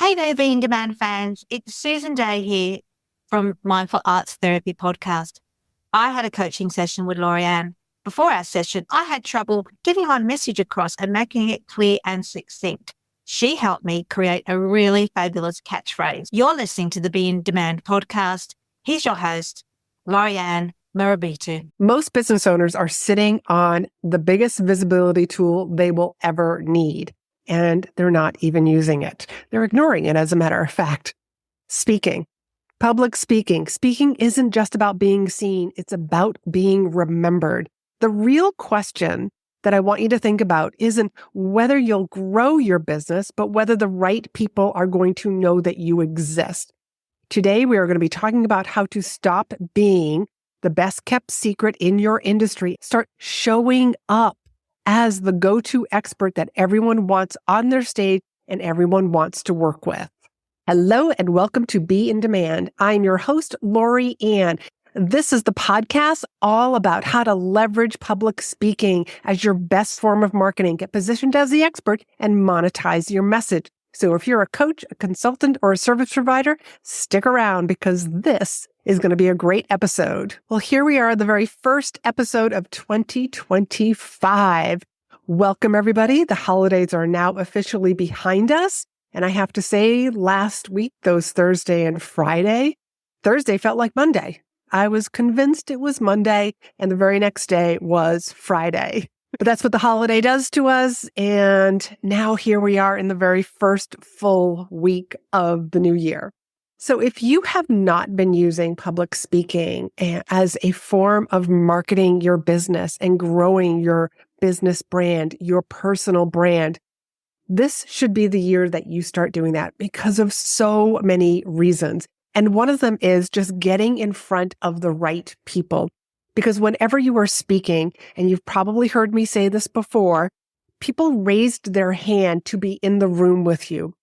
Hey there, Be in Demand fans. It's Susan Day here from Mindful Arts Therapy Podcast. I had a coaching session with Laurie-Ann. Before our session, I had trouble getting my message across and making it clear and succinct. She helped me create a really fabulous catchphrase. You're listening to the Be in Demand podcast. Here's your host, Laurie-Ann Murabitu. Most business owners are sitting on the biggest visibility tool they will ever need, and they're not even using it. They're ignoring it, as a matter of fact. Speaking. Public speaking. Speaking isn't just about being seen. It's about being remembered. The real question that I want you to think about isn't whether you'll grow your business, but whether the right people are going to know that you exist. Today, we are going to be talking about how to stop being the best kept secret in your industry. Start showing up as the go-to expert that everyone wants on their stage and everyone wants to work with. Hello and welcome to Be in Demand. I'm your host, Laurie-Ann. This is the podcast all about how to leverage public speaking as your best form of marketing, get positioned as the expert, and monetize your message. So if you're a coach, a consultant, or a service provider, stick around because this is going to be a great episode. Well, here we are, the very first episode of 2025. Welcome, everybody. The holidays are now officially behind us. And I have to say, last week, those Thursday and Friday, Thursday felt like Monday. I was convinced it was Monday, and the very next day was Friday. But that's what the holiday does to us. And now here we are in the very first full week of the new year. So if you have not been using public speaking as a form of marketing your business and growing your business brand, your personal brand, this should be the year that you start doing that because of so many reasons. And one of them is just getting in front of the right people. Because whenever you are speaking, and you've probably heard me say this before, people raised their hand to be in the room with you,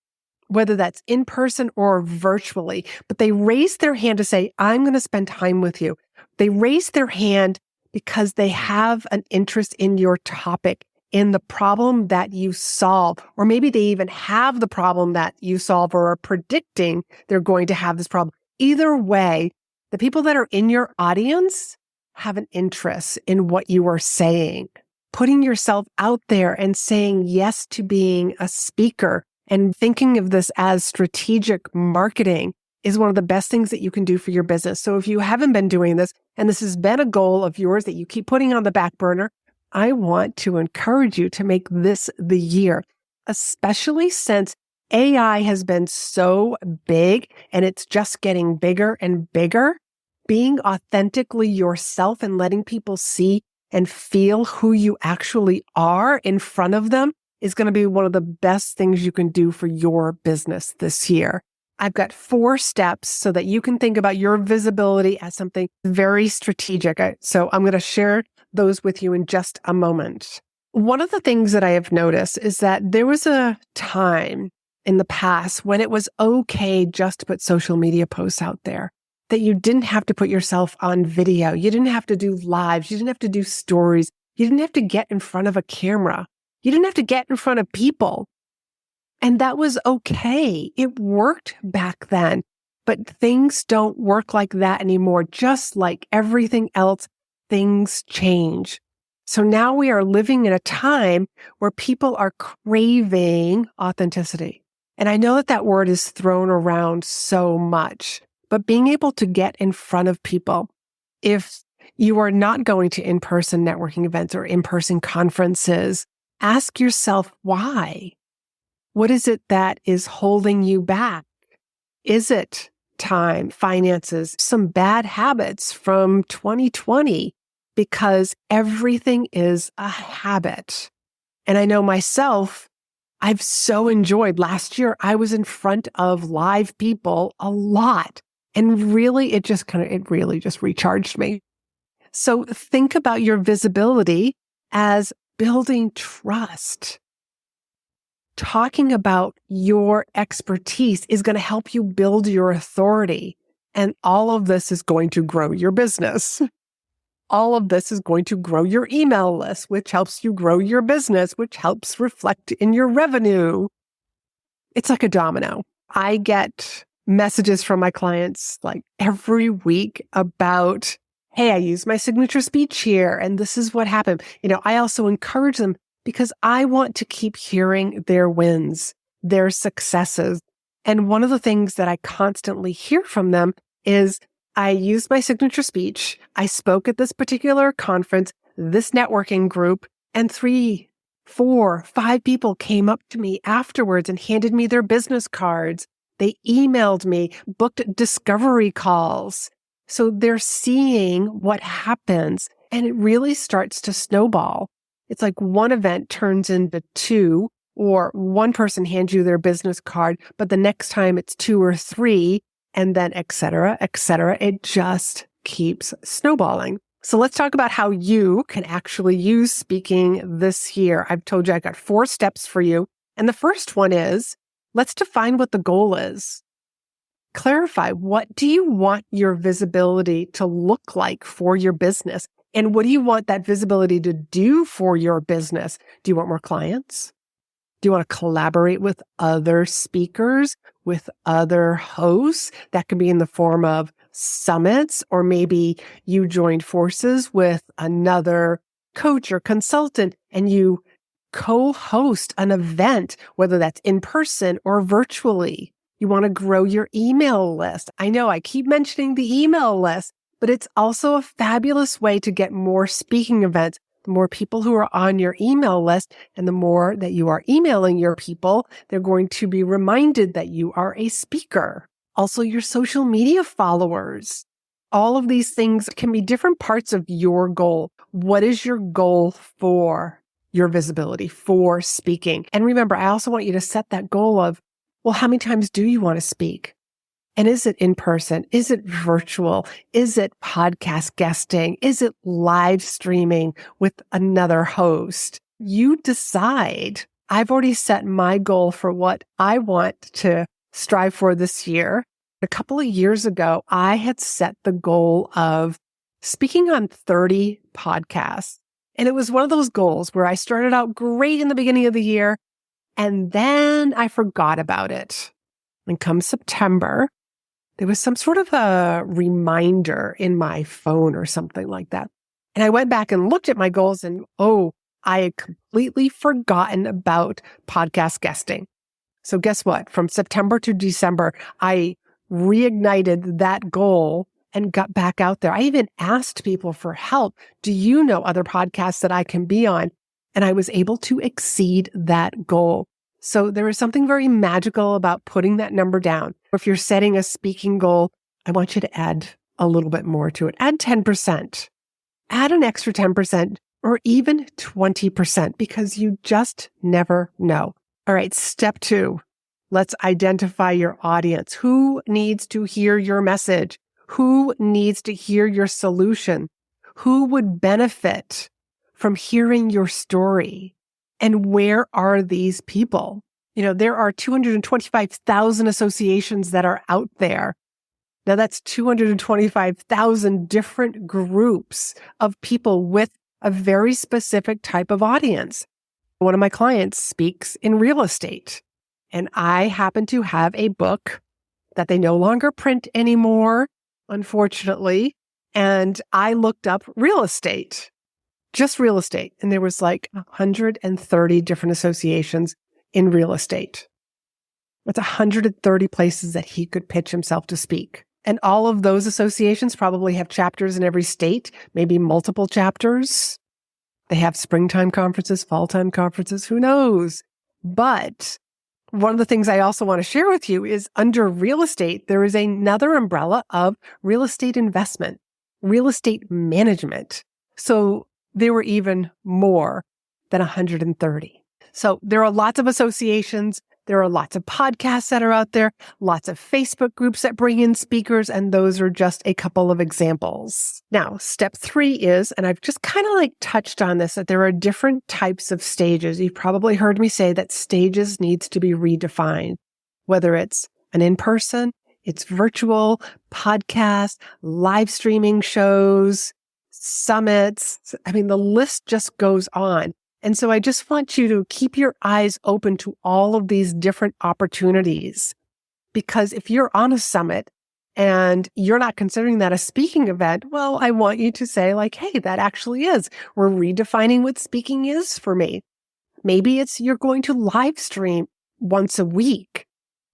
whether that's in person or virtually. But they raised their hand to say, I'm going to spend time with you. They raised their hand because they have an interest in your topic, in the problem that you solve. Or maybe they even have the problem that you solve or are predicting they're going to have this problem. Either way, the people that are in your audience have an interest in what you are saying. Putting yourself out there and saying yes to being a speaker and thinking of this as strategic marketing is one of the best things that you can do for your business. So if you haven't been doing this, and this has been a goal of yours that you keep putting on the back burner, I want to encourage you to make this the year, especially since AI has been so big and it's just getting bigger and bigger. Being authentically yourself and letting people see and feel who you actually are in front of them is going to be one of the best things you can do for your business this year. I've got 4 steps so that you can think about your visibility as something very strategic. So I'm going to share those with you in just a moment. One of the things that I have noticed is that there was a time in the past when it was okay just to put social media posts out there, that you didn't have to put yourself on video. You didn't have to do lives. You didn't have to do stories. You didn't have to get in front of a camera. You didn't have to get in front of people. And that was okay. It worked back then, but things don't work like that anymore. Just like everything else, things change. So now we are living in a time where people are craving authenticity. And I know that that word is thrown around so much, but being able to get in front of people, if you are not going to in-person networking events or in-person conferences, ask yourself why. What is it that is holding you back? Is it time, finances, some bad habits from 2020? Because everything is a habit. And I know myself, I've so enjoyed last year. I was in front of live people a lot. And really, it really just recharged me. So think about your visibility as building trust. Talking about your expertise is going to help you build your authority. And all of this is going to grow your business. All of this is going to grow your email list, which helps you grow your business, which helps reflect in your revenue. It's like a domino. I get messages from my clients like every week about, hey, I used my signature speech here and this is what happened. I also encourage them because I want to keep hearing their wins, their successes. And one of the things that I constantly hear from them is, I used my signature speech. I spoke at this particular conference, this networking group, and 3, 4, 5 people came up to me afterwards and handed me their business cards. They emailed me, booked discovery calls. So they're seeing what happens, and it really starts to snowball. It's like one event turns into 2, or one person hands you their business card, but the next time it's 2 or 3, and then et cetera, et cetera. It just keeps snowballing. So let's talk about how you can actually use speaking this year. I've told you I got 4 steps for you. And the first one is, let's define what the goal is. Clarify, what do you want your visibility to look like for your business? And what do you want that visibility to do for your business? Do you want more clients? Do you want to collaborate with other speakers, with other hosts? That could be in the form of summits, or maybe you joined forces with another coach or consultant and you co-host an event, whether that's in person or virtually. You want to grow your email list. I know I keep mentioning the email list, but it's also a fabulous way to get more speaking events. The more people who are on your email list and the more that you are emailing your people, they're going to be reminded that you are a speaker. Also, your social media followers. All of these things can be different parts of your goal. What is your goal for your visibility, for speaking? And remember, I also want you to set that goal of, well, how many times do you want to speak? And is it in person? Is it virtual? Is it podcast guesting? Is it live streaming with another host? You decide. I've already set my goal for what I want to strive for this year. A couple of years ago, I had set the goal of speaking on 30 podcasts. And it was one of those goals where I started out great in the beginning of the year, and then I forgot about it. And come September, there was some sort of a reminder in my phone or something like that. And I went back and looked at my goals and, I had completely forgotten about podcast guesting. So guess what? From September to December, I reignited that goal and got back out there. I even asked people for help. Do you know other podcasts that I can be on? And I was able to exceed that goal. So there is something very magical about putting that number down. If you're setting a speaking goal, I want you to add a little bit more to it. Add 10%. Add an extra 10% or even 20% because you just never know. All right, step 2. Let's identify your audience. Who needs to hear your message? Who needs to hear your solution? Who would benefit from hearing your story? And where are these people? There are 225,000 associations that are out there. Now that's 225,000 different groups of people with a very specific type of audience. One of my clients speaks in real estate, and I happen to have a book that they no longer print anymore, unfortunately. And I looked up real estate. Just real estate. And there was like 130 different associations in real estate. That's 130 places that he could pitch himself to speak. And all of those associations probably have chapters in every state, maybe multiple chapters. They have springtime conferences, fall time conferences, who knows? But one of the things I also want to share with you is under real estate, there is another umbrella of real estate investment, real estate management. So there were even more than 130. So there are lots of associations. There are lots of podcasts that are out there, lots of Facebook groups that bring in speakers, and those are just a couple of examples. Now, step 3 is, and I've just kind of touched on this, that there are different types of stages. You've probably heard me say that stages needs to be redefined, whether it's an in-person, it's virtual, podcast, live streaming shows, summits. I mean, the list just goes on. And so I just want you to keep your eyes open to all of these different opportunities. Because if you're on a summit and you're not considering that a speaking event, well, I want you to say like, hey, that actually is. We're redefining what speaking is for me. Maybe it's you're going to live stream once a week.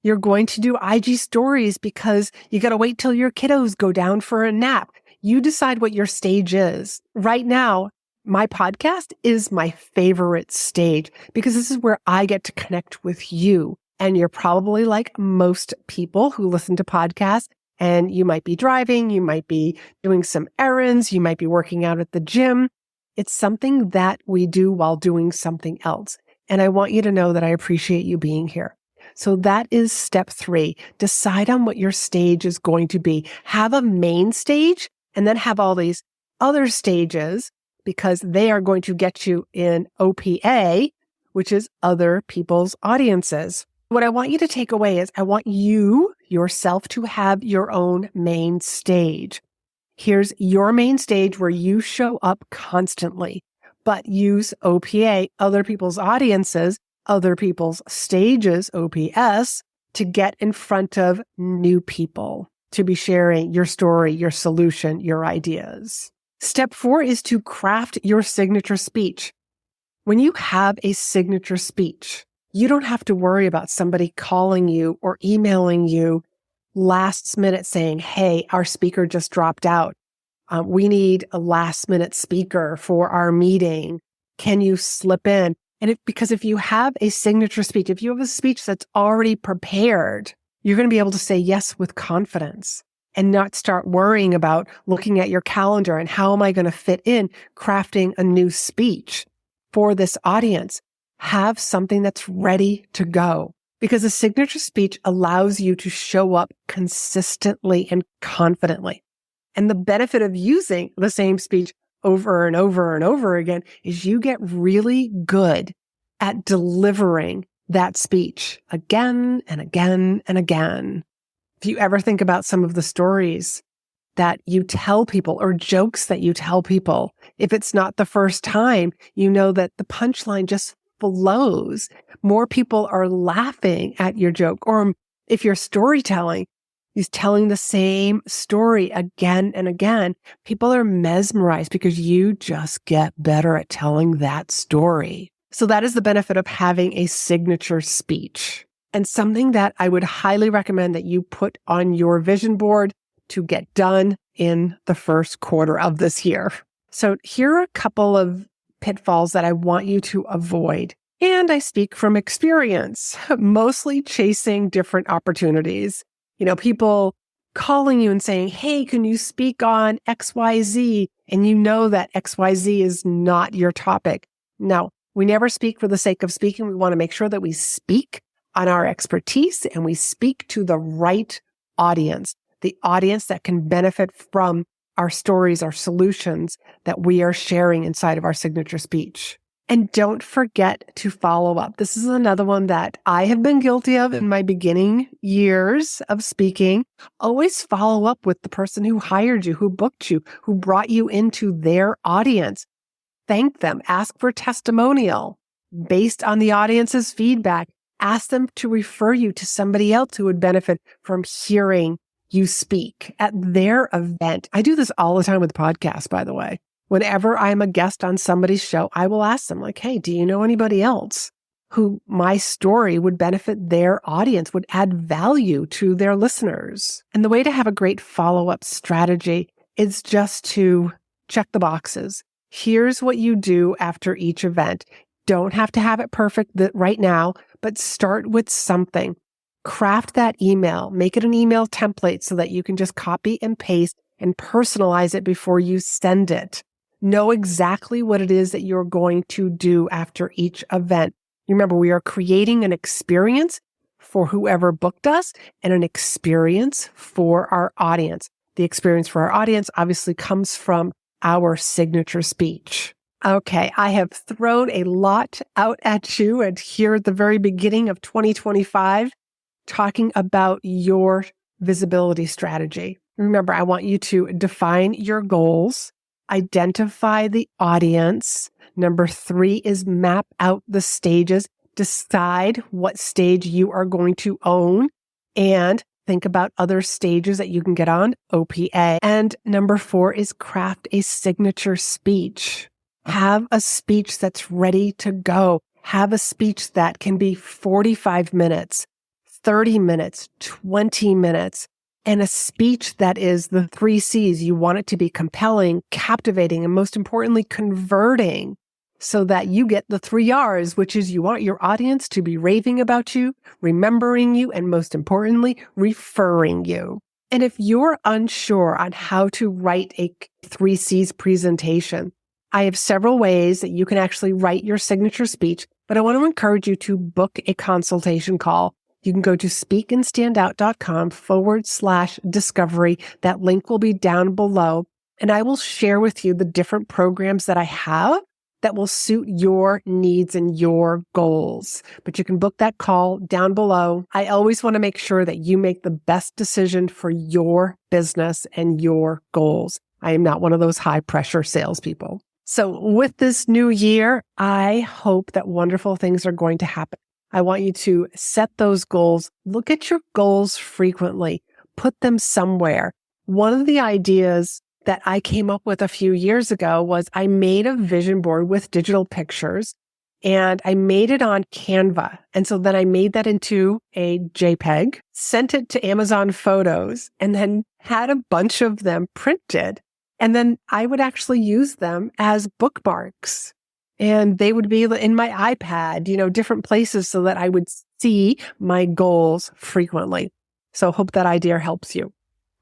You're going to do IG stories because you got to wait till your kiddos go down for a nap. You decide what your stage is. Right now, my podcast is my favorite stage because this is where I get to connect with you. And you're probably like most people who listen to podcasts, and you might be driving, you might be doing some errands, you might be working out at the gym. It's something that we do while doing something else. And I want you to know that I appreciate you being here. So that is step 3. Decide on what your stage is going to be. Have a main stage and then have all these other stages because they are going to get you in OPA, which is other people's audiences. What I want you to take away is I want you yourself to have your own main stage. Here's your main stage where you show up constantly, but use OPA, other people's audiences, other people's stages, OPS, to get in front of new people, to be sharing your story, your solution, your ideas. Step 4 is to craft your signature speech. When you have a signature speech, you don't have to worry about somebody calling you or emailing you last minute saying, hey, our speaker just dropped out. We need a last minute speaker for our meeting. Can you slip in? Because if you have a signature speech, if you have a speech that's already prepared, you're going to be able to say yes with confidence and not start worrying about looking at your calendar and how am I going to fit in crafting a new speech for this audience. Have something that's ready to go because a signature speech allows you to show up consistently and confidently. And the benefit of using the same speech over and over and over again is you get really good at delivering that speech again and again and again. If you ever think about some of the stories that you tell people or jokes that you tell people, if it's not the first time, you know that the punchline just flows. More people are laughing at your joke. Or if you're storytelling, he's telling the same story again and again. People are mesmerized because you just get better at telling that story. So that is the benefit of having a signature speech and something that I would highly recommend that you put on your vision board to get done in the first quarter of this year. So here are a couple of pitfalls that I want you to avoid. And I speak from experience, mostly chasing different opportunities. People calling you and saying, hey, can you speak on XYZ? And you know that XYZ is not your topic. No, we never speak for the sake of speaking. We want to make sure that we speak on our expertise and we speak to the right audience, the audience that can benefit from our stories, our solutions that we are sharing inside of our signature speech. And don't forget to follow up. This is another one that I have been guilty of in my beginning years of speaking. Always follow up with the person who hired you, who booked you, who brought you into their audience. Thank them. Ask for testimonial based on the audience's feedback. Ask them to refer you to somebody else who would benefit from hearing you speak at their event. I do this all the time with podcasts, by the way. Whenever I'm a guest on somebody's show, I will ask them like, hey, do you know anybody else who my story would benefit their audience, would add value to their listeners? And the way to have a great follow-up strategy is just to check the boxes. Here's what you do after each event. Don't have to have it perfect right now, but start with something. Craft that email, make it an email template so that you can just copy and paste and personalize it before you send it. Know exactly what it is that you're going to do after each event. Remember, we are creating an experience for whoever booked us and an experience for our audience. The experience for our audience obviously comes from our signature speech. Okay, I have thrown a lot out at you and here at the very beginning of 2025, talking about your visibility strategy. Remember, I want you to define your goals, identify the audience. Number 3 is map out the stages. Decide what stage you are going to own And think about other stages that you can get on, OPA. And number 4 is craft a signature speech. Have a speech that's ready to go. Have a speech that can be 45 minutes, 30 minutes, 20 minutes, and a speech that is the 3 C's. You want it to be compelling, captivating, and most importantly, converting, so that you get the 3 R's, which is you want your audience to be raving about you, remembering you, and most importantly, referring you. And if you're unsure on how to write a 3 C's presentation, I have several ways that you can actually write your signature speech, but I want to encourage you to book a consultation call. You can go to speakandstandout.com/discovery. That link will be down below, and I will share with you the different programs that I have that will suit your needs and your goals. But you can book that call down below. I always want to make sure that you make the best decision for your business and your goals. I am not one of those high pressure salespeople. So with this new year, I hope that wonderful things are going to happen. I want you to set those goals. Look at your goals frequently. Put them somewhere. One of the ideas that I came up with a few years ago was I made a vision board with digital pictures and I made it on Canva. And so then I made that into a JPEG, sent it to Amazon Photos, and then had a bunch of them printed. And then I would actually use them as bookmarks. And they would be in my iPad, different places so that I would see my goals frequently. So hope that idea helps you.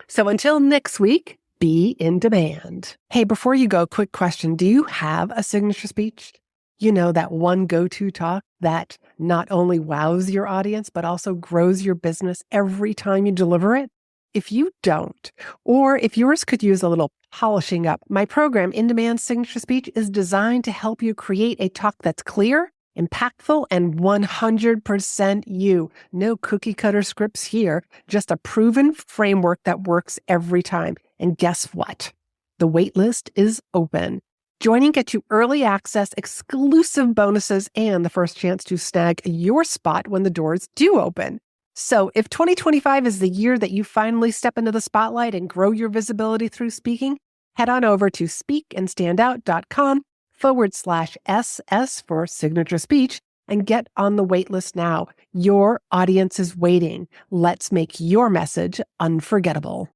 So until next week, be in demand. Hey, before you go, quick question. Do you have a signature speech? That one go-to talk that not only wows your audience, but also grows your business every time you deliver it? If you don't, or if yours could use a little polishing up, my program, In Demand Signature Speech, is designed to help you create a talk that's clear, impactful, and 100% you. No cookie cutter scripts here, just a proven framework that works every time. And guess what? The waitlist is open. Joining gets you early access, exclusive bonuses, and the first chance to snag your spot when the doors do open. So if 2025 is the year that you finally step into the spotlight and grow your visibility through speaking, head on over to speakandstandout.com/SS for signature speech and get on the waitlist now. Your audience is waiting. Let's make your message unforgettable.